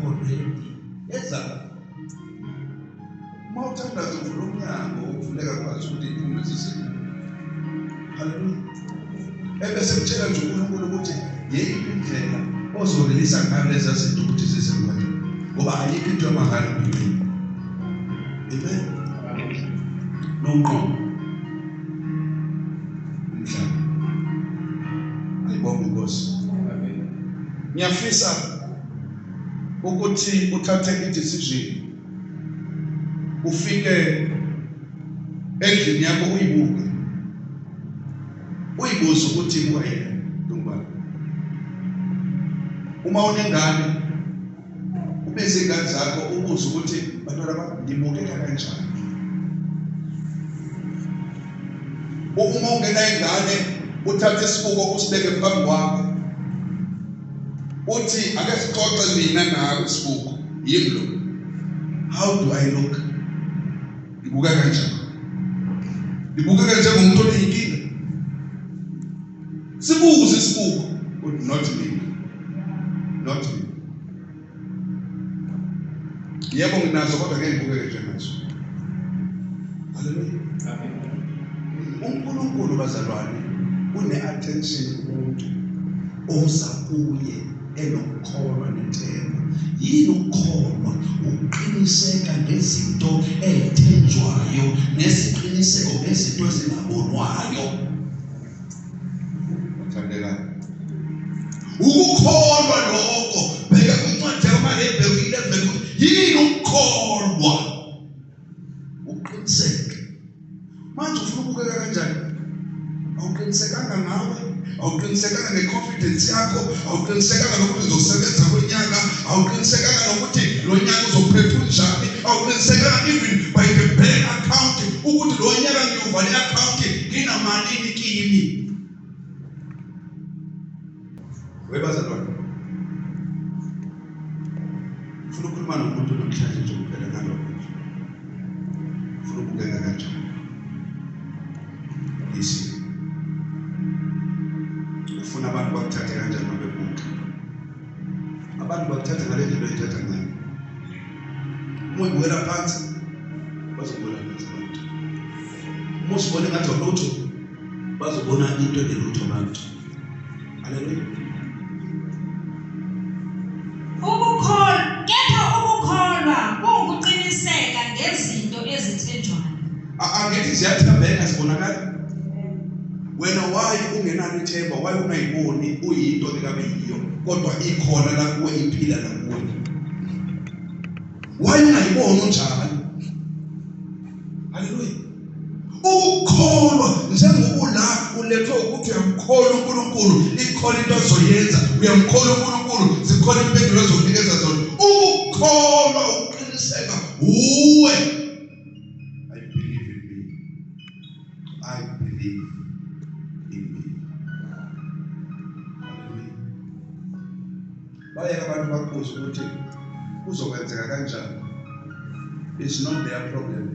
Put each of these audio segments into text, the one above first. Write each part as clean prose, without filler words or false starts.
yakho ready. Eza uma uthandaza uvula umnyango uvuleka kwazi ukuthi iphume zisiphi. Haleluya. Ebese kutshela nje uNkulunkulu ukuthi yeyiphi indlela ozolilisa ngayo lezi zinto ukuthi zisebenze. Ngoba ayikho into yamahala kuphela. Amen. Nomqondo. Umhlaba. Ayibonge Nkosi. Amen. Ngiyafisa ukuthi uthathe i-decision. Ufike endlini yakho uyibuke. Uyibuze ukuthi kuyena Ntombazane. Uma unengane ubese ingane zakho ubuze ukuthi bantwana bami ngibukeka kanjani. Uma ungena ingane uthathe isibuko usibeke phambi kwakho. Uthi ake sixoxe mina nawe isibuko. Yimlo. How do I look? Ngibukeka kanjani? Ngibukeka njengomuntu onenkinga. Sibuze isibuko. Not me. Not me. Yebo nginazo kodwa ngeke ngibukeke njengazo. Haleluya. Amen. uNkulunkulu bazalwane une-attention kumuntu oza kuye enokukholwa nethemba. Yini ukukholwa? Ukuqiniseka ngezinto ezithenjwayo nesiqiniseko ngezinto ezingabonwayo. Uthandeka ukukholwa lokho bheka kwincwadi yamaHebheru 11 yini ukukholwa? Uqiniseke. Manje ufuna ukubukeka kanjani? Awuqinisekanga ngawe, awuqinisekanga ngeconfidence yakho, awuqinisekanga nokuthi uzosebenza kwenyanga, awuqinisekanga nokuthi lo nyaka uzophetha njani, awuqinisekanga even by the bank account ukuthi lo nyaka ngiyovula i-account nginamalini kimi. Webazalwane, ufuna ukukhuluma nomuntu namhlanje nje kuphela ngalokho. Ufuna ukubukeka kanjani? Isi ufuna abantu bakuthathe kanjani uma bebuka? Abantu bakuthatha ngale ndlela oyithatha ngayo. Uma uyibukela phansi bazobona phansi abantu. Uma usibona ngathi ulutho bazobona into enelutho abantu. Haleluya. Ukukholwa kuwukuqiniseka ngezinto ezithenjwayo. Angithi ziyathambeka zibonakala. Wena wayi ungenalo ithemba, wayi ungayiboni uyinto lekabe yiyo kodwa ikhona la kuwe iphila la kuwe. Wayi ungayiboni unjani? Haleluya. Ukukholwa njengoba la ulethwe ukuthi uyamkholwa uNkulunkulu, ikhona into azoyenza, uyamkholwa uNkulunkulu, zikhona impendulo azokunikeza zona. Ukukholwa uqiniseka uwe. I believe in me. I believe in me. Hallelujah. Bayeka abantu bakubuza ukuthi kuzokwenzeka kanjani. It's not their problem.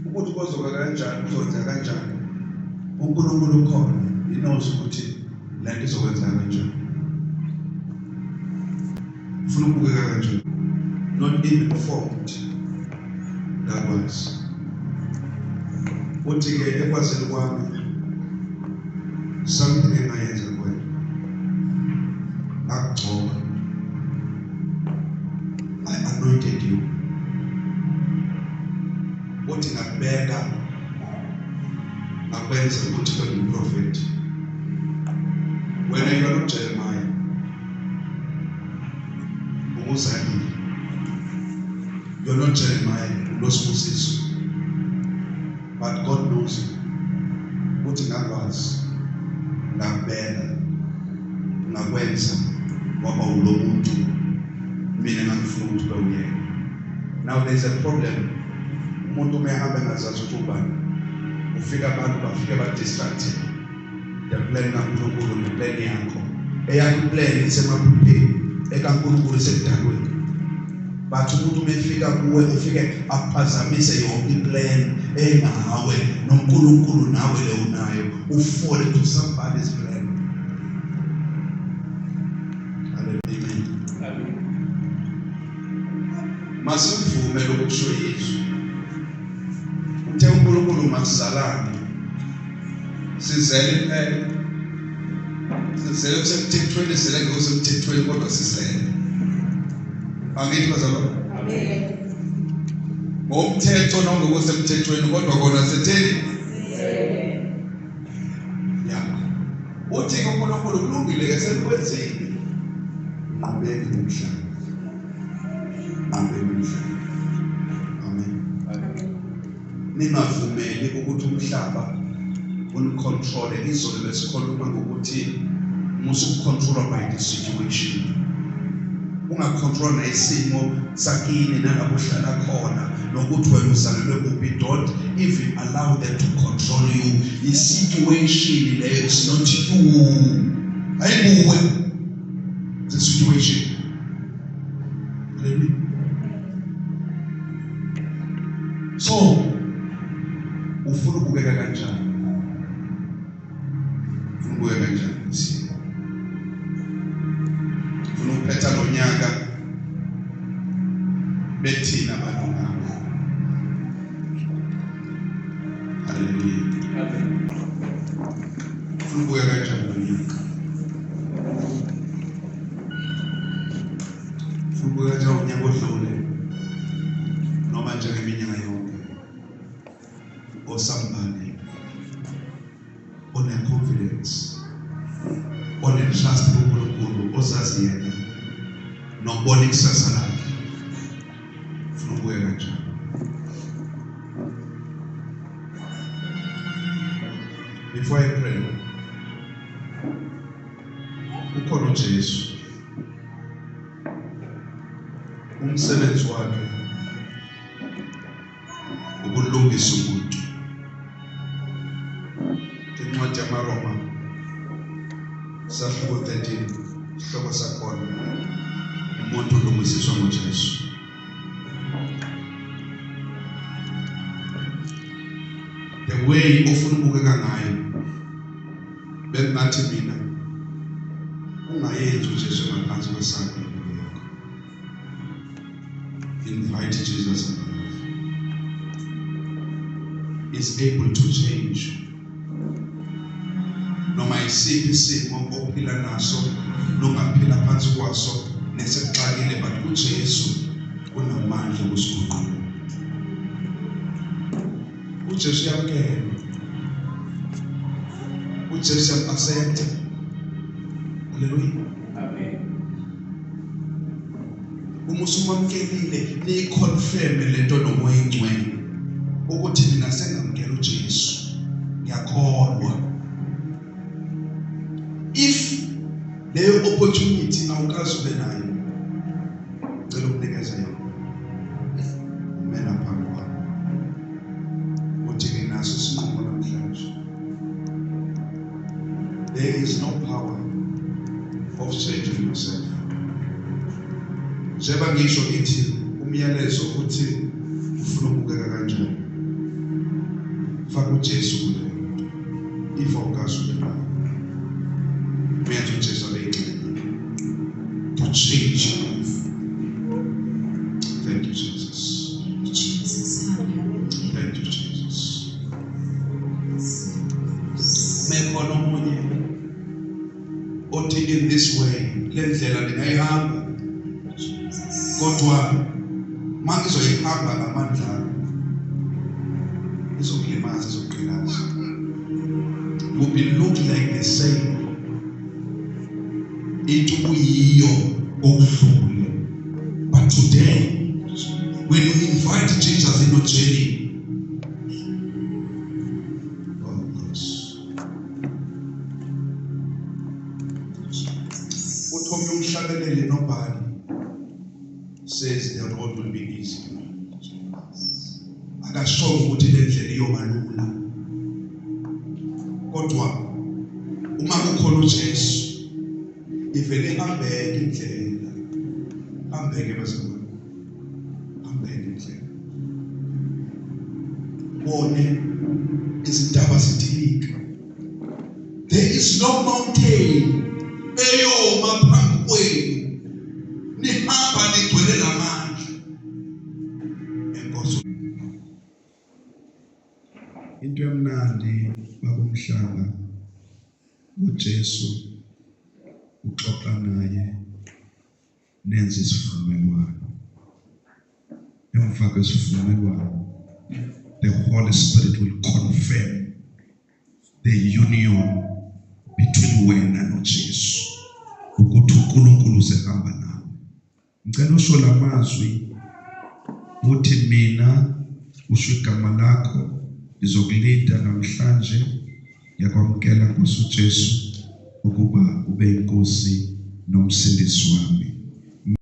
Ukuthi kuzokwenzeka kanjani, kuzokwenzeka kanjani. uNkulunkulu ukhona, he knows ukuthi la nto izokwenzeka kanjani. Ufuna ukubukeka kanjani? Not even formed. That was. Uthi ke ekwazini kwami something engayenza kuwena. Akugcoba. I anointed you. Uthi ngakubeka akwenza ukuthi ube ngumprofeti. Wena you are not Jeremiah. Unguzanile. You are not Jeremiah. Ulosibusiso. But God knows you. Uthi ngakwazi ngakubeka ngakwenza waba ulomuntu mina ngangifuna ukuthi ube uyena. Now there is a problem. Umuntu umehamba ngazazi ukuthi ubani. Ufika abantu bafike ba distracted. The plan kaNkulunkulu neplan yakho. Eyakho plan isemaphupeni, ekaNkulunkulu isedalweni. Bathi umuntu umefika kuwe ufike aphazamise yonke iplan engawe noNkulunkulu nawe le unayo. Ufall into somebody's plan. Hallelujah. masivume lokusho Yesu uthe uNkulunkulu masizalane sizele phela sizele kusemthethweni sizele ngosemthethweni kodwa sizele angithi bazalwane amen ngomthetho noma ngokusemthethweni kodwa kona setheni ya uthi uNkulunkulu kulungile ke sekwenzeni nqabeke umhlaba amen ningavumeli ukuthi umhlaba unicontrole izolo besikhuluma ngokuthi musucontrol by the situation ungacontrol isimo sakini nalapho uhlala khona nokuthi wena uzalelwe kuphi don't even allow them to control you i-situation leyo is not you ayibuwe the situation so ufuna ukubeka kanjani ufuna ukuphetha lo nyaka bethina abantu ngabo haleluya ufuna ukubeka kanjani lo nyaka ufuna ukubeka kanjani unyaka odlule noma njengeminyaka yonke or somebody on a confidence on a trust kuNkulunkulu ozazi yena nokubona ikusasa lakhe ufuna ukuya kanjani before I pray ukhona uJesu umsebenzi wakhe ukulungisa umuntu incwadi yamaRoma sahluko 13 isihloko sakhona umuntu ulungisiswa ngoJesu the way ofuna ukubukeka ngayo bengathi mina ungayenzi uJesu ngaphansi kwesandla yakho invite Jesus in your life is able to change noma isiphi isimo ophila naso nongaphila phansi kwaso nesexakile but uJesu unamandla okusiguqula uJesu yamkela uJesu accept haleluya amen umusumamkelile ni confirm lento nomoya ingcwele ukuthi mina sengamkela uJesu ngiyakholwa if leyo opportunity awukazi ube nayo cela ukunikeza yona mina phambi kwami uthi nginaso isinqumo namhlanje there is no power of changing yourself njengoba ngisho ngithi umyalezo uthi ufuna ukubukeka kanjani faka uJesu kulo if awukazi ube nayo to change your life. Thank you, Jesus. Thank you, Jesus. Mekono munye oti in this way lendlela ngayihamba kodwa mangizoyihamba ngamandla izokulimaza izokuqhelaza will be look like the same into kuyiyo okudlule but today when you invite Jesus in your journey uthome umhlabelele nobani says the road will be easy akasho ukuthi le ndlela iyobalula kodwa uma kukhona uJesu ivele ambeke indlela ambeke bazalwane ambeke indlela wone izintaba zidilika there is no mountain eyoma phambi kwenu nihamba nigcwele lamandla uJesu uxoxa naye nenze isivumelwano. Emva kwesivumelwano, the Holy Spirit will confirm the union between wena noJesu ukuthi uNkulunkulu uzehamba nawe. Ngicela usho lamazwi uthi mina usho igama lakho ngizokulinda namhlanje yakwamukela Nkosi uJesu ukuba ube inkosi nomsindisi wami.